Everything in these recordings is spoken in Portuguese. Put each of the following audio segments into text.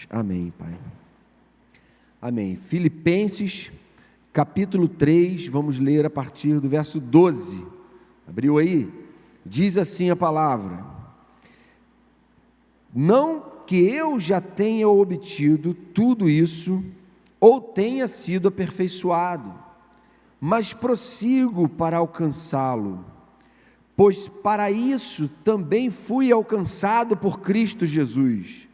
Amém, Pai. Amém. Filipenses, capítulo 3, vamos ler a partir do verso 12. Abriu aí? Diz assim a palavra: não que eu já tenha obtido tudo isso, ou tenha sido aperfeiçoado, mas prossigo para alcançá-lo, pois para isso também fui alcançado por Cristo Jesus.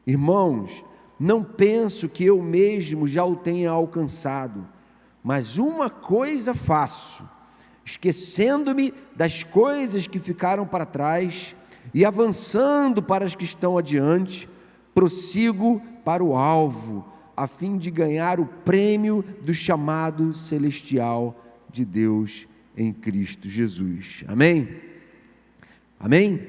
Irmãos, não penso que eu mesmo já o tenha alcançado, mas uma coisa faço, esquecendo-me das coisas que ficaram para trás e avançando para as que estão adiante, prossigo para o alvo, a fim de ganhar o prêmio do chamado celestial de Deus em Cristo Jesus. Amém? Amém?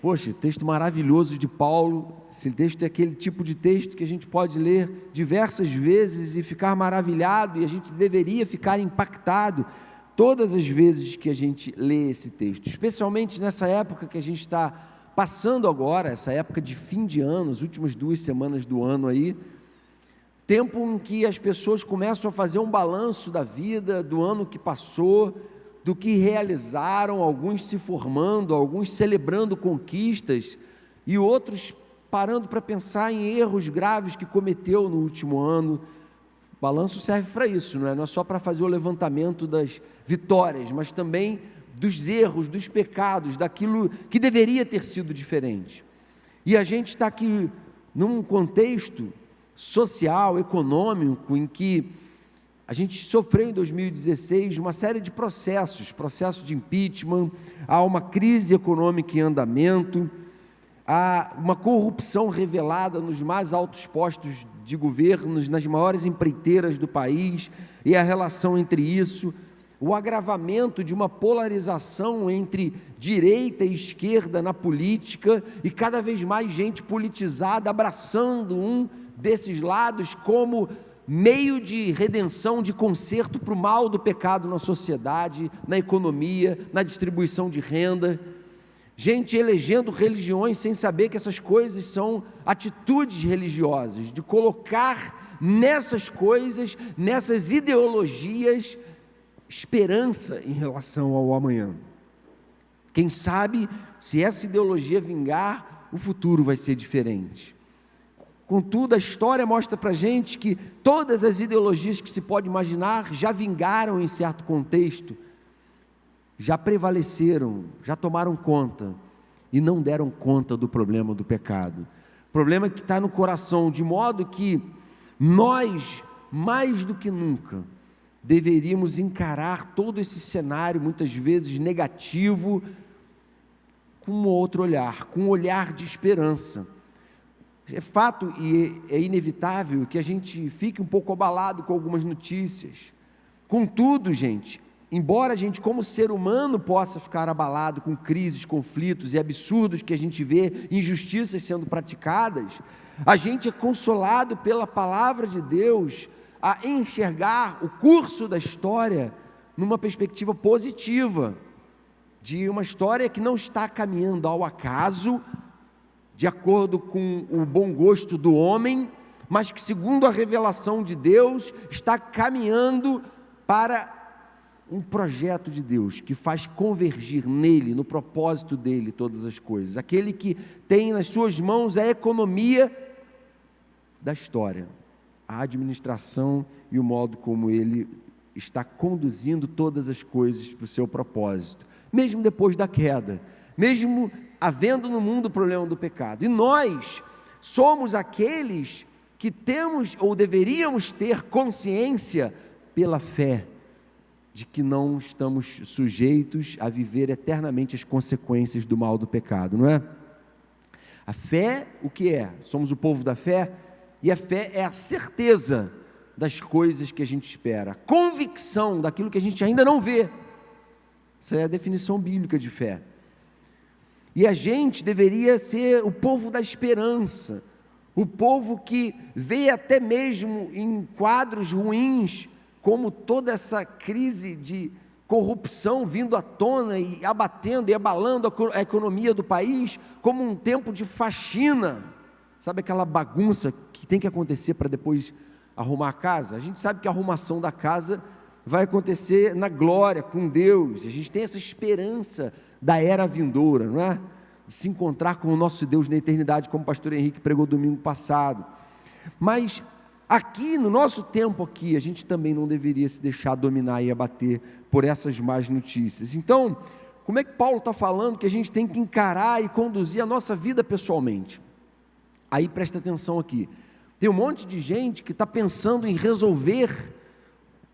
Poxa, texto maravilhoso de Paulo. Esse texto é aquele tipo de texto que a gente pode ler diversas vezes e ficar maravilhado, e a gente deveria ficar impactado todas as vezes que a gente lê esse texto, especialmente nessa época que a gente está passando agora, essa época de fim de ano, as últimas 2 semanas do ano aí, tempo em que as pessoas começam a fazer um balanço da vida, do ano que passou, do que realizaram, alguns se formando, alguns celebrando conquistas, e outros parando para pensar em erros graves que cometeu no último ano. O balanço serve para isso, não é só para fazer o levantamento das vitórias, mas também dos erros, dos pecados, daquilo que deveria ter sido diferente. E a gente está aqui num contexto social, econômico, em que a gente sofreu em 2016 uma série de processo de impeachment, há uma crise econômica em andamento, há uma corrupção revelada nos mais altos postos de governos, nas maiores empreiteiras do país, e a relação entre isso, o agravamento de uma polarização entre direita e esquerda na política, e cada vez mais gente politizada abraçando um desses lados como meio de redenção, de conserto para o mal do pecado na sociedade, na economia, na distribuição de renda, gente elegendo religiões sem saber que essas coisas são atitudes religiosas, de colocar nessas coisas, nessas ideologias, esperança em relação ao amanhã. Quem sabe, se essa ideologia vingar, o futuro vai ser diferente. Contudo, a história mostra para a gente que todas as ideologias que se pode imaginar já vingaram em certo contexto, já prevaleceram, já tomaram conta e não deram conta do problema do pecado. O problema que está no coração, de modo que nós, mais do que nunca, deveríamos encarar todo esse cenário, muitas vezes negativo, com um outro olhar, com um olhar de esperança. É fato e é inevitável que a gente fique um pouco abalado com algumas notícias. Contudo, gente, embora a gente como ser humano possa ficar abalado com crises, conflitos e absurdos que a gente vê, injustiças sendo praticadas, a gente é consolado pela palavra de Deus a enxergar o curso da história numa perspectiva positiva, de uma história que não está caminhando ao acaso, de acordo com o bom gosto do homem, mas que, segundo a revelação de Deus, está caminhando para um projeto de Deus, que faz convergir nele, no propósito dele, todas as coisas. Aquele que tem nas suas mãos a economia da história, a administração e o modo como ele está conduzindo todas as coisas para o seu propósito, mesmo depois da queda, mesmo havendo no mundo o problema do pecado. E nós somos aqueles que temos ou deveríamos ter consciência pela fé de que não estamos sujeitos a viver eternamente as consequências do mal do pecado, não é? A fé, o que é? Somos o povo da fé, e a fé é a certeza das coisas que a gente espera, a convicção daquilo que a gente ainda não vê. Essa é a definição bíblica de fé. E a gente deveria ser o povo da esperança, o povo que vê até mesmo em quadros ruins, como toda essa crise de corrupção vindo à tona e abatendo e abalando a economia do país, como um tempo de faxina, Sabe aquela bagunça que tem que acontecer para depois arrumar a casa? A gente sabe que a arrumação da casa vai acontecer na glória com Deus. A gente tem essa esperança da era vindoura, não é? De se encontrar com o nosso Deus na eternidade, como o pastor Henrique pregou domingo passado. Mas aqui, no nosso tempo aqui, a gente também não deveria se deixar dominar e abater por essas más notícias. Então, como é que Paulo está falando que a gente tem que encarar e conduzir a nossa vida pessoalmente? Aí presta atenção aqui. Tem um monte de gente que está pensando em resolver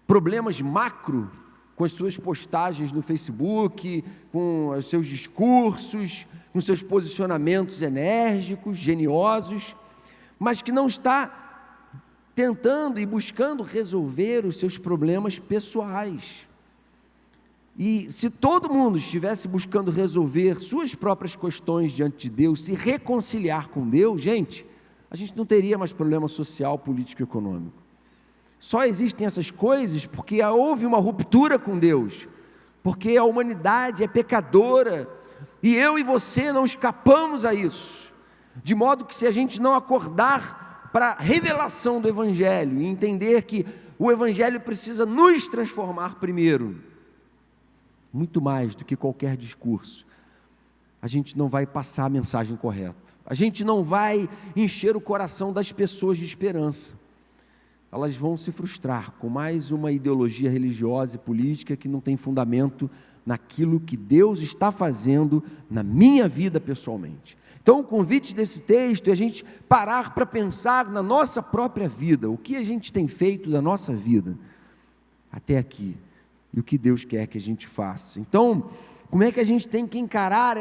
problemas macro com as suas postagens no Facebook, com os seus discursos, com seus posicionamentos enérgicos, geniosos, mas que não está tentando e buscando resolver os seus problemas pessoais. E se todo mundo estivesse buscando resolver suas próprias questões diante de Deus, se reconciliar com Deus, gente, a gente não teria mais problema social, político e econômico. Só existem essas coisas porque houve uma ruptura com Deus, porque a humanidade é pecadora, e eu e você não escapamos a isso, de modo que se a gente não acordar para a revelação do Evangelho, e entender que o Evangelho precisa nos transformar primeiro, muito mais do que qualquer discurso, a gente não vai passar a mensagem correta, a gente não vai encher o coração das pessoas de esperança, elas vão se frustrar com mais uma ideologia religiosa e política que não tem fundamento naquilo que Deus está fazendo na minha vida pessoalmente. Então o convite desse texto é a gente parar para pensar na nossa própria vida, o que a gente tem feito da nossa vida até aqui, e o que Deus quer que a gente faça. Então, como é que a gente tem que encarar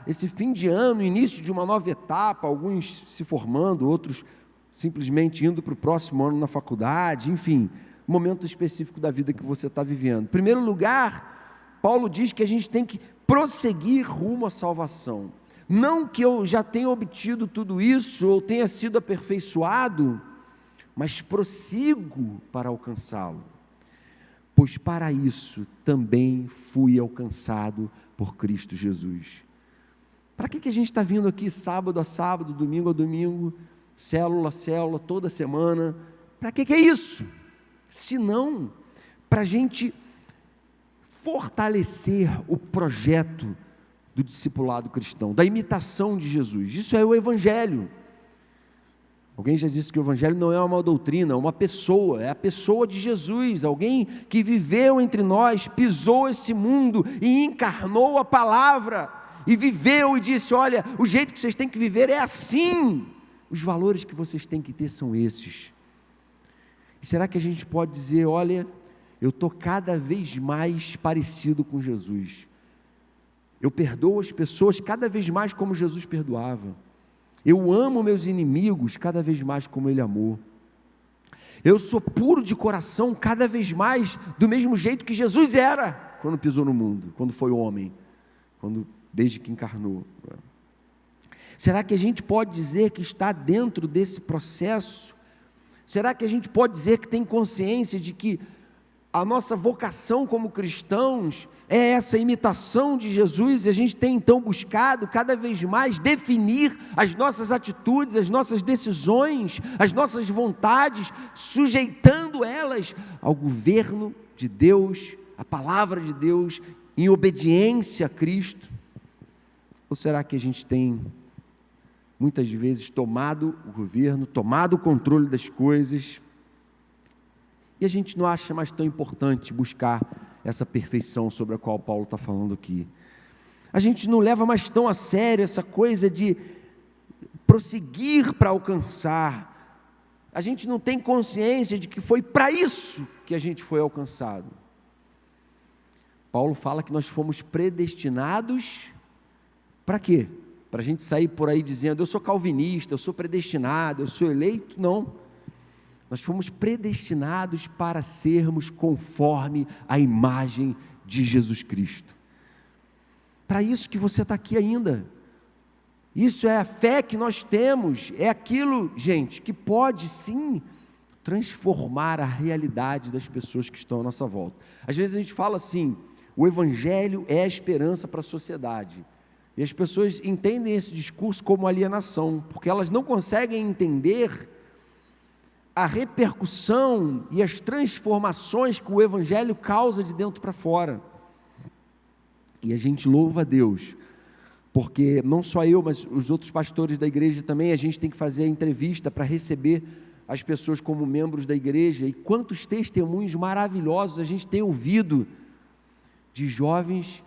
esse fim de ano, início de uma nova etapa, alguns se formando, outros simplesmente indo para o próximo ano na faculdade, enfim, momento específico da vida que você está vivendo. Em primeiro lugar, Paulo diz que a gente tem que prosseguir rumo à salvação. Não que eu já tenha obtido tudo isso, ou tenha sido aperfeiçoado, mas prossigo para alcançá-lo. Pois para isso também fui alcançado por Cristo Jesus. Para que a gente está vindo aqui sábado a sábado, domingo a domingo, célula a célula, toda semana? Para que é isso? Se não, para a gente fortalecer o projeto do discipulado cristão, da imitação de Jesus. Isso é o Evangelho. Alguém já disse que o Evangelho não é uma doutrina, é uma pessoa, é a pessoa de Jesus, alguém que viveu entre nós, pisou esse mundo e encarnou a palavra, e viveu e disse: olha, o jeito que vocês têm que viver é assim, os valores que vocês têm que ter são esses. E será que a gente pode dizer: olha, eu estou cada vez mais parecido com Jesus, eu perdoo as pessoas cada vez mais como Jesus perdoava, eu amo meus inimigos cada vez mais como Ele amou, eu sou puro de coração cada vez mais do mesmo jeito que Jesus era quando pisou no mundo, quando foi homem, desde que encarnou. Será que a gente pode dizer que está dentro desse processo? Será que a gente pode dizer que tem consciência de que a nossa vocação como cristãos é essa imitação de Jesus, e a gente tem então buscado cada vez mais definir as nossas atitudes, as nossas decisões, as nossas vontades, sujeitando elas ao governo de Deus, à palavra de Deus, em obediência a Cristo? Ou será que a gente tem muitas vezes tomado o governo, tomado o controle das coisas, e a gente não acha mais tão importante buscar essa perfeição sobre a qual Paulo está falando aqui? A gente não leva mais tão a sério essa coisa de prosseguir para alcançar. A gente não tem consciência de que foi para isso que a gente foi alcançado. Paulo fala que nós fomos predestinados para quê? Para a gente sair por aí dizendo: eu sou calvinista, eu sou predestinado, eu sou eleito? Não. Nós fomos predestinados para sermos conforme a imagem de Jesus Cristo. Para isso que você está aqui ainda. Isso é a fé que nós temos, é aquilo, gente, que pode sim transformar a realidade das pessoas que estão à nossa volta. Às vezes a gente fala assim: o Evangelho é a esperança para a sociedade. E as pessoas entendem esse discurso como alienação, porque elas não conseguem entender a repercussão e as transformações que o Evangelho causa de dentro para fora. E a gente louva a Deus, porque não só eu, mas os outros pastores da igreja também, a gente tem que fazer a entrevista para receber as pessoas como membros da igreja, e quantos testemunhos maravilhosos a gente tem ouvido de jovens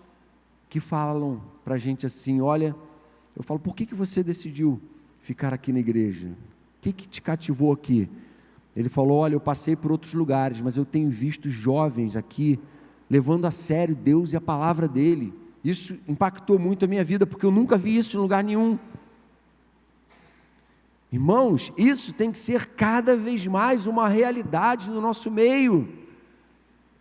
que falam para a gente assim: olha, eu falo, por que você decidiu ficar aqui na igreja? O que te cativou aqui? Ele falou: olha, eu passei por outros lugares, mas eu tenho visto jovens aqui levando a sério Deus e a palavra dele. Isso impactou muito a minha vida, porque eu nunca vi isso em lugar nenhum. Irmãos, isso tem que ser cada vez mais uma realidade no nosso meio.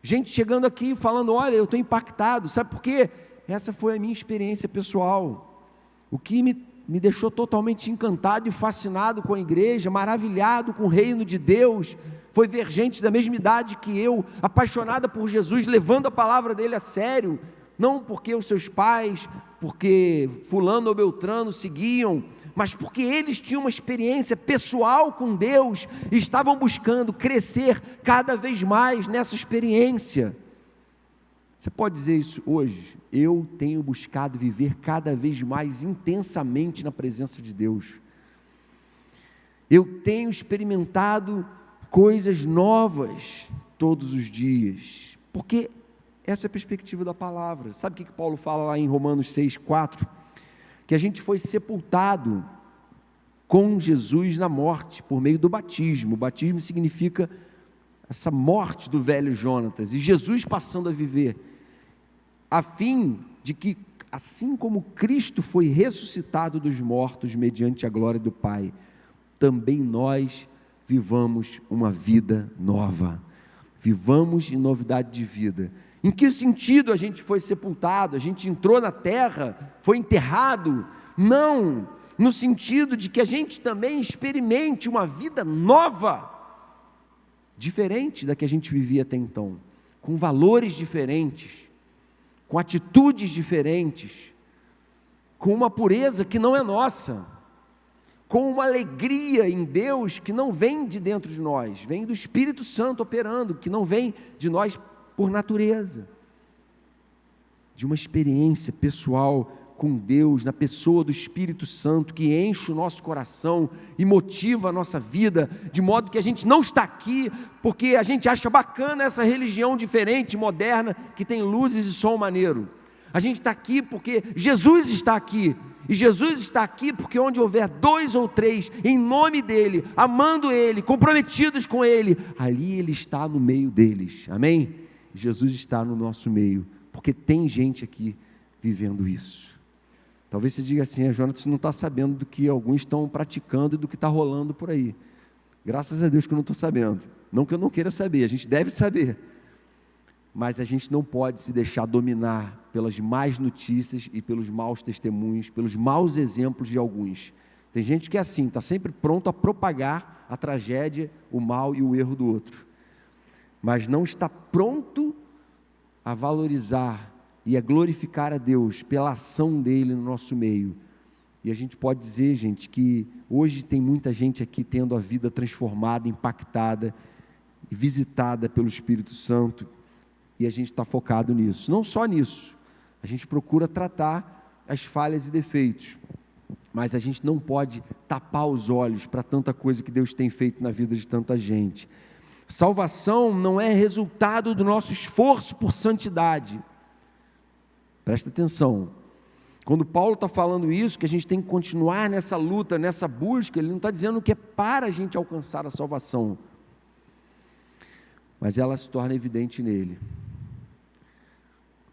Gente chegando aqui falando: olha, eu estou impactado. Sabe por quê? Essa foi a minha experiência pessoal. O que me deixou totalmente encantado e fascinado com a igreja, maravilhado com o reino de Deus, foi ver gente da mesma idade que eu, apaixonada por Jesus, levando a palavra dele a sério, não porque os seus pais, porque fulano ou beltrano seguiam, mas porque eles tinham uma experiência pessoal com Deus e estavam buscando crescer cada vez mais nessa experiência. Você pode dizer isso hoje? Eu tenho buscado viver cada vez mais intensamente na presença de Deus. Eu tenho experimentado coisas novas todos os dias, porque essa é a perspectiva da palavra. Sabe o que Paulo fala lá em Romanos 6,4? Que a gente foi sepultado com Jesus na morte, por meio do batismo. O batismo significa essa morte do velho Jonatas, e Jesus passando a viver, a fim de que, assim como Cristo foi ressuscitado dos mortos mediante a glória do Pai, também nós vivamos uma vida nova, vivamos em novidade de vida. Em que sentido a gente foi sepultado? A gente entrou na terra, foi enterrado? Não, no sentido de que a gente também experimente uma vida nova, diferente da que a gente vivia até então, com valores diferentes, com atitudes diferentes, com uma pureza que não é nossa, com uma alegria em Deus que não vem de dentro de nós, vem do Espírito Santo operando, que não vem de nós por natureza, de uma experiência pessoal com Deus, na pessoa do Espírito Santo, que enche o nosso coração e motiva a nossa vida, de modo que a gente não está aqui porque a gente acha bacana essa religião diferente, moderna, que tem luzes e som maneiro. A gente está aqui porque Jesus está aqui, e Jesus está aqui porque onde houver 2 ou 3, em nome dEle, amando Ele, comprometidos com Ele, ali Ele está no meio deles, amém? Jesus está no nosso meio, porque tem gente aqui vivendo isso. Talvez você diga assim: Jonas, você não está sabendo do que alguns estão praticando e do que está rolando por aí. Graças a Deus que eu não estou sabendo. Não que eu não queira saber, a gente deve saber. Mas a gente não pode se deixar dominar pelas más notícias e pelos maus testemunhos, pelos maus exemplos de alguns. Tem gente que é assim, está sempre pronto a propagar a tragédia, o mal e o erro do outro, mas não está pronto a valorizar e a glorificar a Deus pela ação dele no nosso meio. E a gente pode dizer, gente, que hoje tem muita gente aqui tendo a vida transformada, impactada e visitada pelo Espírito Santo, e a gente está focado nisso. Não só nisso, a gente procura tratar as falhas e defeitos, mas a gente não pode tapar os olhos para tanta coisa que Deus tem feito na vida de tanta gente. Salvação não é resultado do nosso esforço por santidade. Presta atenção, quando Paulo está falando isso, que a gente tem que continuar nessa luta, nessa busca, ele não está dizendo que é para a gente alcançar a salvação, mas ela se torna evidente nele.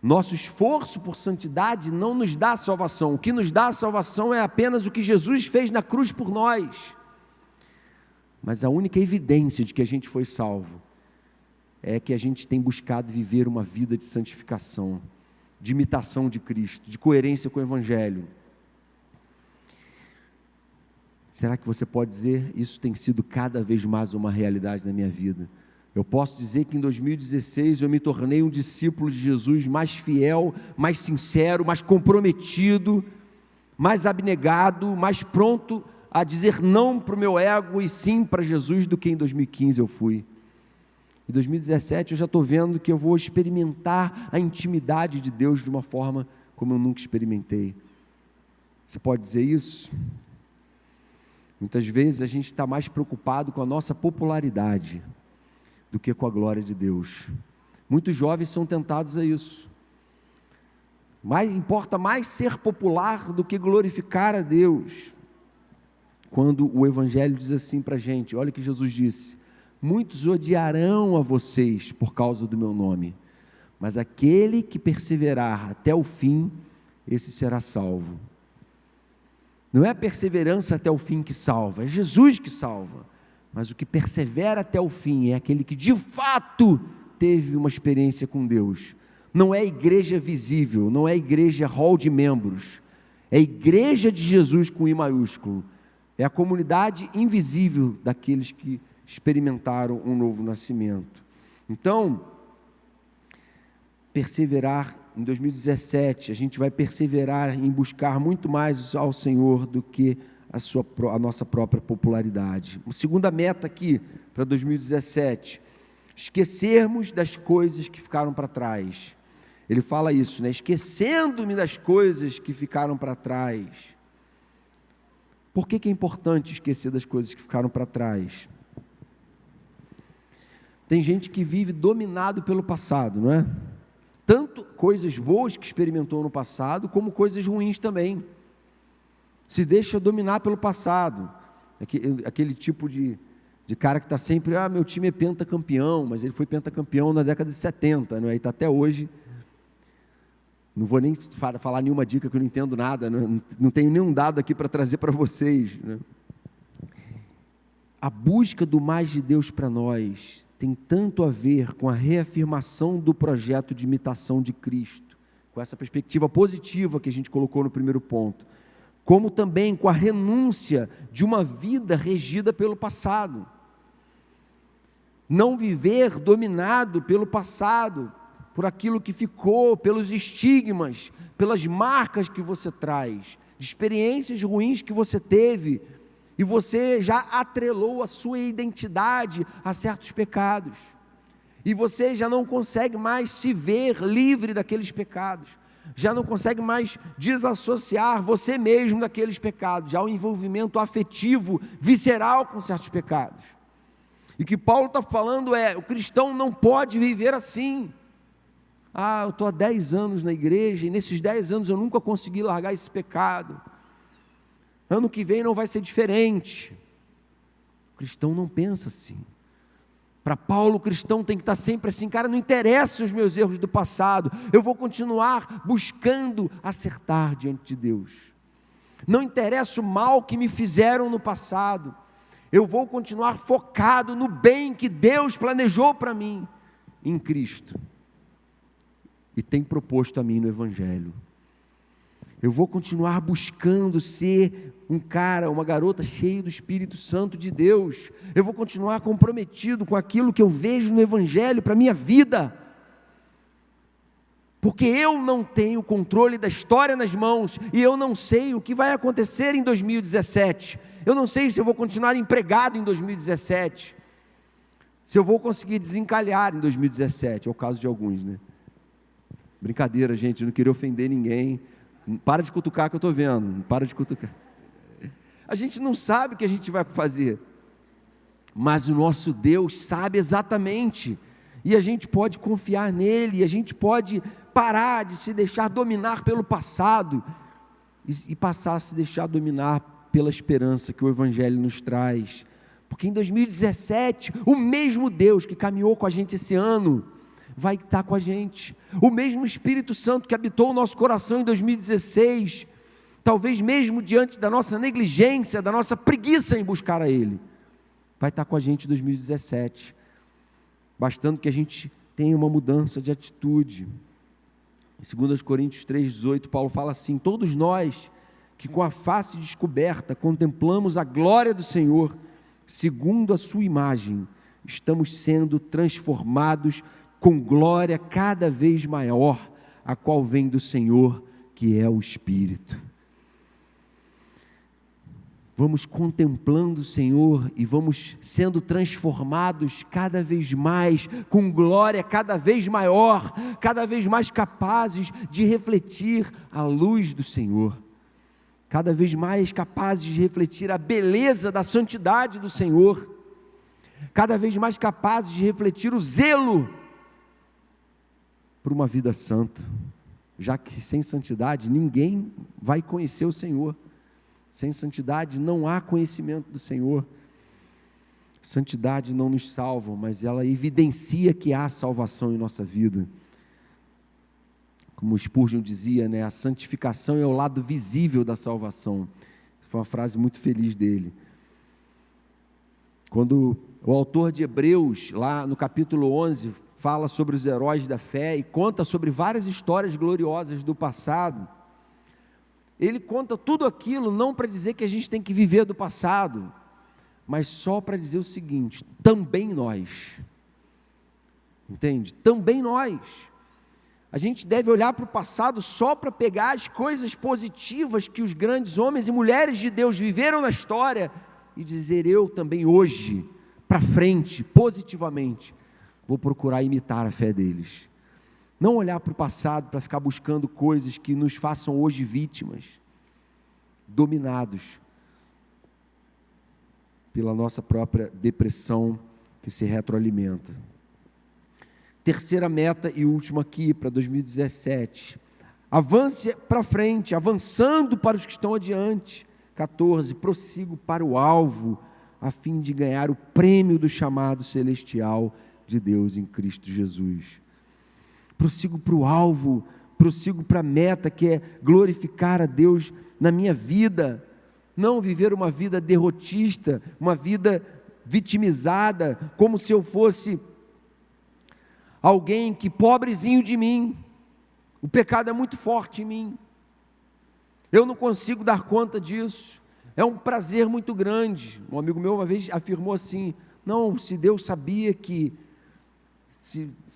Nosso esforço por santidade não nos dá a salvação, o que nos dá a salvação é apenas o que Jesus fez na cruz por nós, mas a única evidência de que a gente foi salvo, é que a gente tem buscado viver uma vida de santificação, de imitação de Cristo, de coerência com o Evangelho. Será que você pode dizer, isso tem sido cada vez mais uma realidade na minha vida? Eu posso dizer que em 2016 eu me tornei um discípulo de Jesus mais fiel, mais sincero, mais comprometido, mais abnegado, mais pronto a dizer não para o meu ego e sim para Jesus do que em 2015 eu fui. Em 2017 eu já estou vendo que eu vou experimentar a intimidade de Deus de uma forma como eu nunca experimentei. Você pode dizer isso? Muitas vezes a gente está mais preocupado com a nossa popularidade do que com a glória de Deus. Muitos jovens são tentados a isso. Importa mais ser popular do que glorificar a Deus. Quando o Evangelho diz assim para a gente, olha o que Jesus disse: muitos odiarão a vocês por causa do meu nome, mas aquele que perseverar até o fim, esse será salvo. Não é a perseverança até o fim que salva, é Jesus que salva. Mas o que persevera até o fim é aquele que de fato teve uma experiência com Deus. Não é igreja visível, não é igreja hall de membros, é a igreja de Jesus com I maiúsculo. É a comunidade invisível daqueles que experimentaram um novo nascimento. Então, perseverar em 2017, a gente vai perseverar em buscar muito mais ao Senhor do que a nossa própria popularidade. Uma segunda meta aqui para 2017, esquecermos das coisas que ficaram para trás. Ele fala isso, né? Esquecendo-me das coisas que ficaram para trás. Por que é importante esquecer das coisas que ficaram para trás? Tem gente que vive dominado pelo passado, não é? Tanto coisas boas que experimentou no passado, como coisas ruins também. Se deixa dominar pelo passado. Aquele tipo de cara que está sempre, meu time é pentacampeão, mas ele foi pentacampeão na década de 70, não é? E está até hoje. Não vou nem falar nenhuma dica que eu não entendo nada, não tenho nenhum dado aqui para trazer para vocês, né? A busca do mais de Deus para nós tem tanto a ver com a reafirmação do projeto de imitação de Cristo, com essa perspectiva positiva que a gente colocou no primeiro ponto, como também com a renúncia de uma vida regida pelo passado. Não viver dominado pelo passado, por aquilo que ficou, pelos estigmas, pelas marcas que você traz, de experiências ruins que você teve, e você já atrelou a sua identidade a certos pecados, e você já não consegue mais se ver livre daqueles pecados, já não consegue mais desassociar você mesmo daqueles pecados, já há um envolvimento afetivo, visceral com certos pecados. E o que Paulo está falando é, o cristão não pode viver assim. Eu estou há 10 anos na igreja, e nesses 10 anos eu nunca consegui largar esse pecado. Ano que vem não vai ser diferente. O cristão não pensa assim. Para Paulo, o cristão tem que estar sempre assim, cara, não interessa os meus erros do passado, eu vou continuar buscando acertar diante de Deus. Não interessa o mal que me fizeram no passado, eu vou continuar focado no bem que Deus planejou para mim, em Cristo. E tem proposto a mim no Evangelho. Eu vou continuar buscando ser um cara, uma garota cheia do Espírito Santo de Deus. Eu vou continuar comprometido com aquilo que eu vejo no Evangelho para a minha vida. Porque eu não tenho o controle da história nas mãos, e eu não sei o que vai acontecer em 2017. Eu não sei se eu vou continuar empregado em 2017. Se eu vou conseguir desencalhar em 2017, é o caso de alguns, né? Brincadeira, gente, eu não queria ofender ninguém. Para de cutucar que eu estou vendo, para de cutucar. A gente não sabe o que a gente vai fazer, mas o nosso Deus sabe exatamente, e a gente pode confiar nele, e a gente pode parar de se deixar dominar pelo passado, e passar a se deixar dominar pela esperança que o Evangelho nos traz, porque em 2017, o mesmo Deus que caminhou com a gente esse ano, vai estar com a gente, o mesmo Espírito Santo que habitou o nosso coração em 2016, talvez mesmo diante da nossa negligência, da nossa preguiça em buscar a Ele, vai estar com a gente em 2017, bastando que a gente tenha uma mudança de atitude. Em 2 Coríntios 3,18, Paulo fala assim: todos nós que com a face descoberta contemplamos a glória do Senhor, segundo a sua imagem, estamos sendo transformados com glória cada vez maior, a qual vem do Senhor, que é o Espírito. vamos contemplando o Senhor e vamos sendo transformados cada vez mais, com glória cada vez maior, cada vez mais capazes de refletir a luz do Senhor, cada vez mais capazes de refletir a beleza da santidade do Senhor, cada vez mais capazes de refletir o zelo por uma vida santa, já que sem santidade ninguém vai conhecer o Senhor. Sem santidade não há conhecimento do Senhor. Santidade não nos salva, mas ela evidencia que há salvação em nossa vida. Como Spurgeon dizia, né, a santificação é o lado visível da salvação. Foi uma frase muito feliz dele. Quando o autor de Hebreus, lá no capítulo 11, fala sobre os heróis da fé e conta sobre várias histórias gloriosas do passado, ele conta tudo aquilo não para dizer que a gente tem que viver do passado, mas só para dizer o seguinte: também nós, entende? Também nós. A gente deve olhar para o passado só para pegar as coisas positivas que os grandes homens e mulheres de Deus viveram na história e dizer: eu também hoje, para frente, positivamente, vou procurar imitar a fé deles. Não olhar para o passado para ficar buscando coisas que nos façam hoje vítimas, dominados pela nossa própria depressão que se retroalimenta. Terceira meta e última aqui para 2017. Avance para frente, avançando para os que estão adiante. 14. Prossigo para o alvo, a fim de ganhar o prêmio do chamado celestial de Deus em Cristo Jesus. Prossigo para o alvo, prossigo para a meta, que é glorificar a Deus na minha vida, não viver uma vida derrotista, uma vida vitimizada, como se eu fosse alguém que, pobrezinho de mim, o pecado é muito forte em mim, eu não consigo dar conta disso, é um prazer muito grande. Um amigo meu uma vez afirmou assim: não, se Deus sabia que,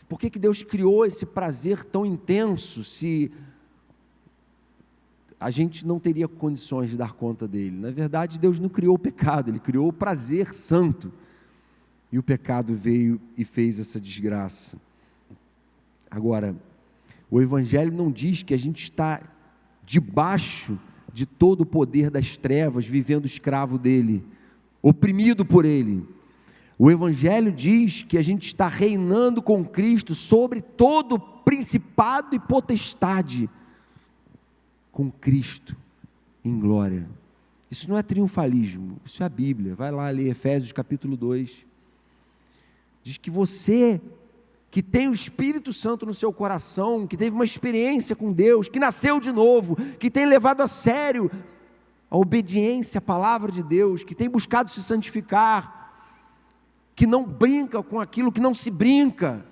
por que Deus criou esse prazer tão intenso, se a gente não teria condições de dar conta dele? Na verdade, Deus não criou o pecado, Ele criou o prazer santo, e o pecado veio e fez essa desgraça. Agora, o Evangelho não diz que a gente está debaixo de todo o poder das trevas, vivendo escravo dele, oprimido por ele. O Evangelho diz que a gente está reinando com Cristo sobre todo principado e potestade, com Cristo em glória. Isso não é triunfalismo, isso é a Bíblia. Vai lá ler Efésios capítulo 2. Diz que você, que tem o Espírito Santo no seu coração, que teve uma experiência com Deus, que nasceu de novo, que tem levado a sério a obediência à palavra de Deus, que tem buscado se santificar, que não brinca com aquilo que não se brinca,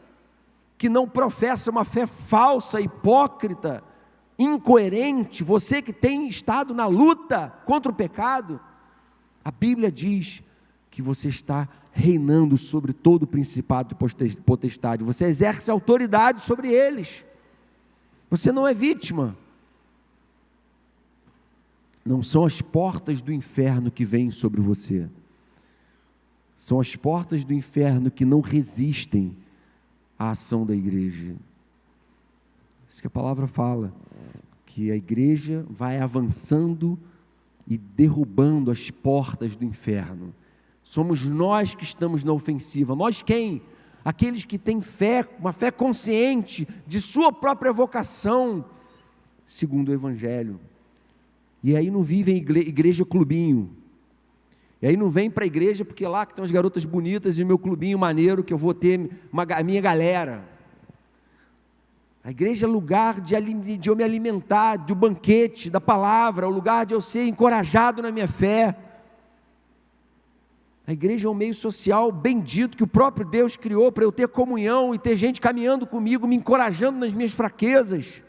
que não professa uma fé falsa, hipócrita, incoerente, você que tem estado na luta contra o pecado, a Bíblia diz que você está reinando sobre todo o principado e potestade, você exerce autoridade sobre eles, você não é vítima. Não são as portas do inferno que vêm sobre você, são as portas do inferno que não resistem à ação da igreja. Isso que a palavra fala, que a igreja vai avançando e derrubando as portas do inferno. Somos nós que estamos na ofensiva. Nós quem? Aqueles que têm fé, uma fé consciente de sua própria vocação, segundo o Evangelho. E aí não vivem igreja clubinho. E aí não vem para a igreja porque lá que estão as garotas bonitas e o meu clubinho maneiro que eu vou ter a minha galera. A igreja é lugar de eu me alimentar, do banquete, da palavra, é o lugar de eu ser encorajado na minha fé. A igreja é um meio social bendito que o próprio Deus criou para eu ter comunhão e ter gente caminhando comigo, me encorajando nas minhas fraquezas.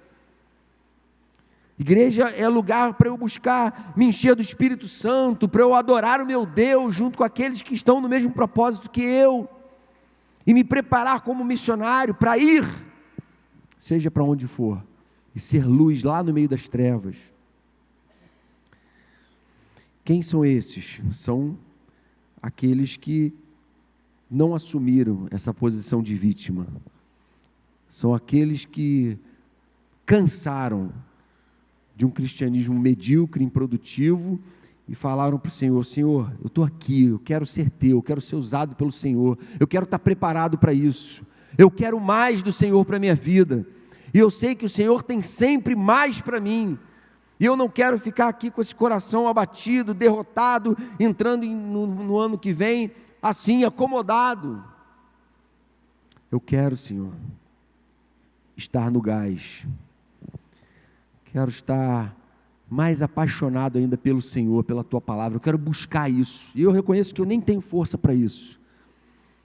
Igreja é lugar para eu buscar me encher do Espírito Santo, para eu adorar o meu Deus junto com aqueles que estão no mesmo propósito que eu, e me preparar como missionário para ir, seja para onde for, e ser luz lá no meio das trevas. Quem são esses? São aqueles que não assumiram essa posição de vítima. São aqueles que cansaram de um cristianismo medíocre, improdutivo, e falaram para o Senhor: Senhor, eu estou aqui, eu quero ser teu, eu quero ser usado pelo Senhor, eu quero estar preparado para isso, eu quero mais do Senhor para a minha vida, e eu sei que o Senhor tem sempre mais para mim, e eu não quero ficar aqui com esse coração abatido, derrotado, entrando no ano que vem, assim, acomodado. Eu quero, Senhor, estar no gás, quero estar mais apaixonado ainda pelo Senhor, pela Tua palavra, eu quero buscar isso, e eu reconheço que eu nem tenho força para isso,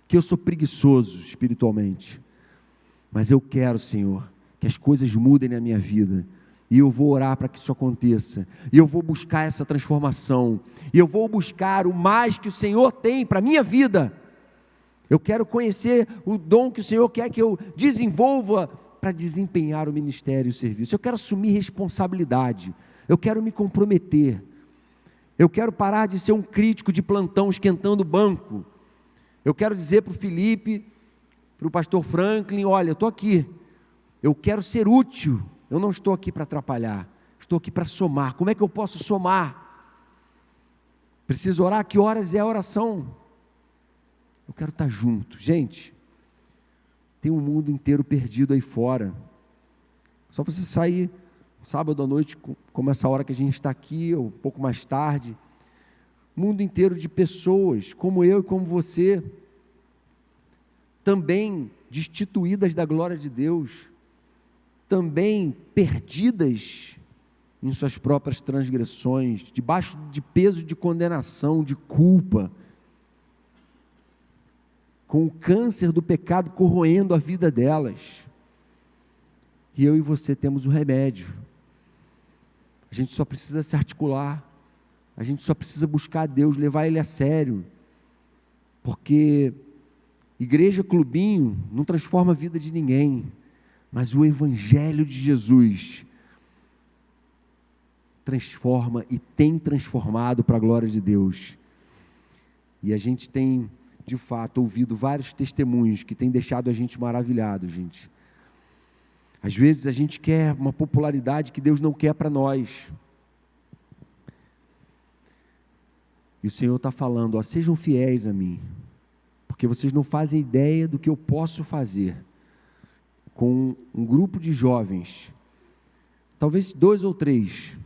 que eu sou preguiçoso espiritualmente, mas eu quero, Senhor, que as coisas mudem na minha vida, e eu vou orar para que isso aconteça, e eu vou buscar essa transformação, e eu vou buscar o mais que o Senhor tem para a minha vida. Eu quero conhecer o dom que o Senhor quer que eu desenvolva para desempenhar o ministério e o serviço. Eu quero assumir responsabilidade, eu quero me comprometer, eu quero parar de ser um crítico de plantão esquentando o banco. Eu quero dizer para o Felipe, para o pastor Franklin: olha, eu estou aqui, eu quero ser útil, eu não estou aqui para atrapalhar, estou aqui para somar. Como é que eu posso somar? Preciso orar? Que horas é a oração? Eu quero estar junto. Gente, tem um mundo inteiro perdido aí fora, só você sair sábado à noite, como essa hora que a gente está aqui, ou um pouco mais tarde, mundo inteiro de pessoas, como eu e como você, também destituídas da glória de Deus, também perdidas em suas próprias transgressões, debaixo de peso de condenação, de culpa, com o câncer do pecado corroendo a vida delas. E eu e você temos o remédio. A gente só precisa se articular, a gente só precisa buscar a Deus, levar Ele a sério, porque igreja clubinho não transforma a vida de ninguém, mas o Evangelho de Jesus transforma e tem transformado para a glória de Deus. E a gente tem, de fato, ouvido vários testemunhos que têm deixado a gente maravilhado, gente. Às vezes a gente quer uma popularidade que Deus não quer para nós. E o Senhor está falando: ó, sejam fiéis a mim, porque vocês não fazem ideia do que eu posso fazer com um grupo de jovens, talvez 2 ou 3,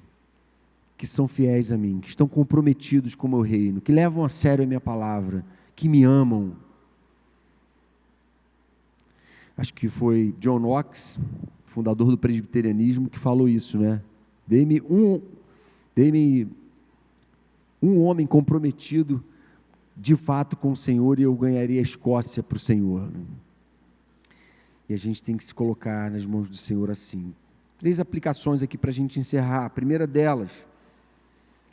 que são fiéis a mim, que estão comprometidos com o meu reino, que levam a sério a minha palavra, que me amam. Acho que foi John Knox, fundador do presbiterianismo, que falou isso, né? Dê-me um homem comprometido de fato com o Senhor, e eu ganharia a Escócia para o Senhor. E a gente tem que se colocar nas mãos do Senhor assim. 3 aplicações aqui para a gente encerrar. A primeira delas: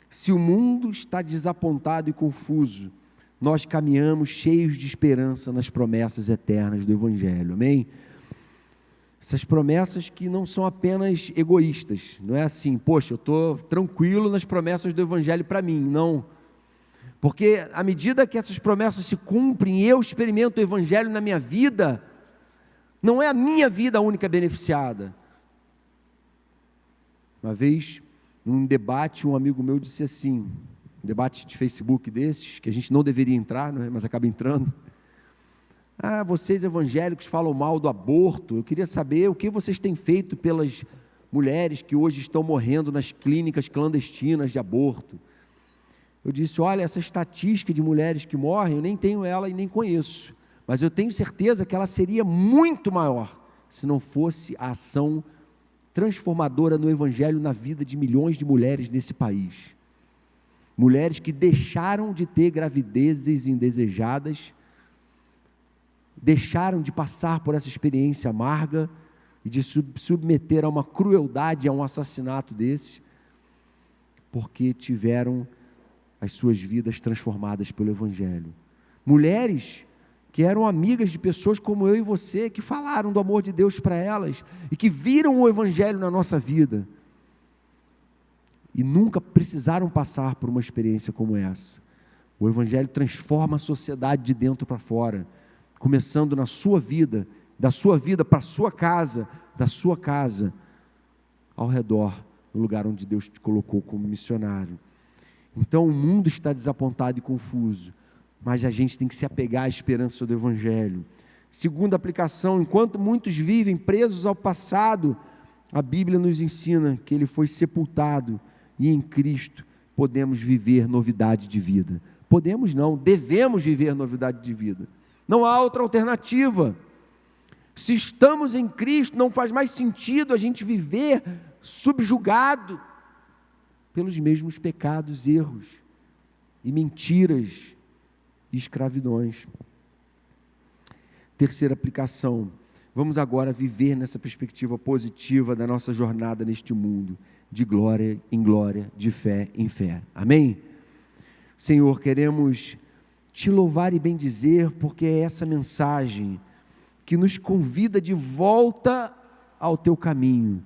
se o mundo está desapontado e confuso, nós caminhamos cheios de esperança nas promessas eternas do Evangelho, amém? Essas promessas que não são apenas egoístas, não é assim: poxa, eu estou tranquilo nas promessas do Evangelho para mim, não. Porque à medida que essas promessas se cumprem e eu experimento o Evangelho na minha vida, não é a minha vida a única beneficiada. Uma vez, num debate, um amigo meu disse assim, um debate de Facebook desses, que a gente não deveria entrar, não é? Mas acaba entrando: ah, vocês evangélicos falam mal do aborto, eu queria saber o que vocês têm feito pelas mulheres que hoje estão morrendo nas clínicas clandestinas de aborto. Eu disse: olha, essa estatística de mulheres que morrem, eu nem tenho ela e nem conheço, mas eu tenho certeza que ela seria muito maior, se não fosse a ação transformadora no Evangelho na vida de milhões de mulheres nesse país. Mulheres que deixaram de ter gravidezes indesejadas, deixaram de passar por essa experiência amarga e de submeter a uma crueldade, a um assassinato desse, porque tiveram as suas vidas transformadas pelo Evangelho. Mulheres que eram amigas de pessoas como eu e você, que falaram do amor de Deus para elas, e que viram o Evangelho na nossa vida, e nunca precisaram passar por uma experiência como essa. O Evangelho transforma a sociedade de dentro para fora, começando na sua vida, da sua vida para a sua casa, da sua casa ao redor, no lugar onde Deus te colocou como missionário. Então o mundo está desapontado e confuso, mas a gente tem que se apegar à esperança do Evangelho. Segunda aplicação: enquanto muitos vivem presos ao passado, a Bíblia nos ensina que ele foi sepultado e em Cristo podemos viver novidade de vida. Podemos não, devemos viver novidade de vida. Não há outra alternativa. Se estamos em Cristo, não faz mais sentido a gente viver subjugado pelos mesmos pecados, erros e mentiras e escravidões. Terceira aplicação: vamos agora viver nessa perspectiva positiva da nossa jornada neste mundo, de glória em glória, de fé em fé. Amém? Senhor, queremos te louvar e bendizer, porque é essa mensagem que nos convida de volta ao teu caminho,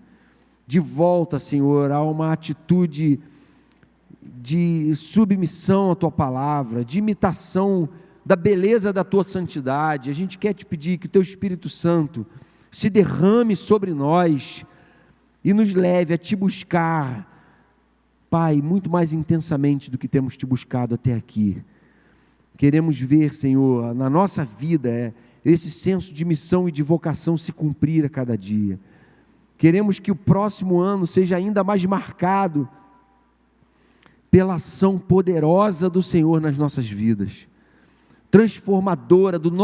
de volta, Senhor, a uma atitude de submissão à tua palavra, de imitação da beleza da tua santidade. A gente quer te pedir que o teu Espírito Santo se derrame sobre nós e nos leve a te buscar, Pai, muito mais intensamente do que temos te buscado até aqui. Queremos ver, Senhor, na nossa vida, esse senso de missão e de vocação se cumprir a cada dia. Queremos que o próximo ano seja ainda mais marcado pela ação poderosa do Senhor nas nossas vidas, transformadora do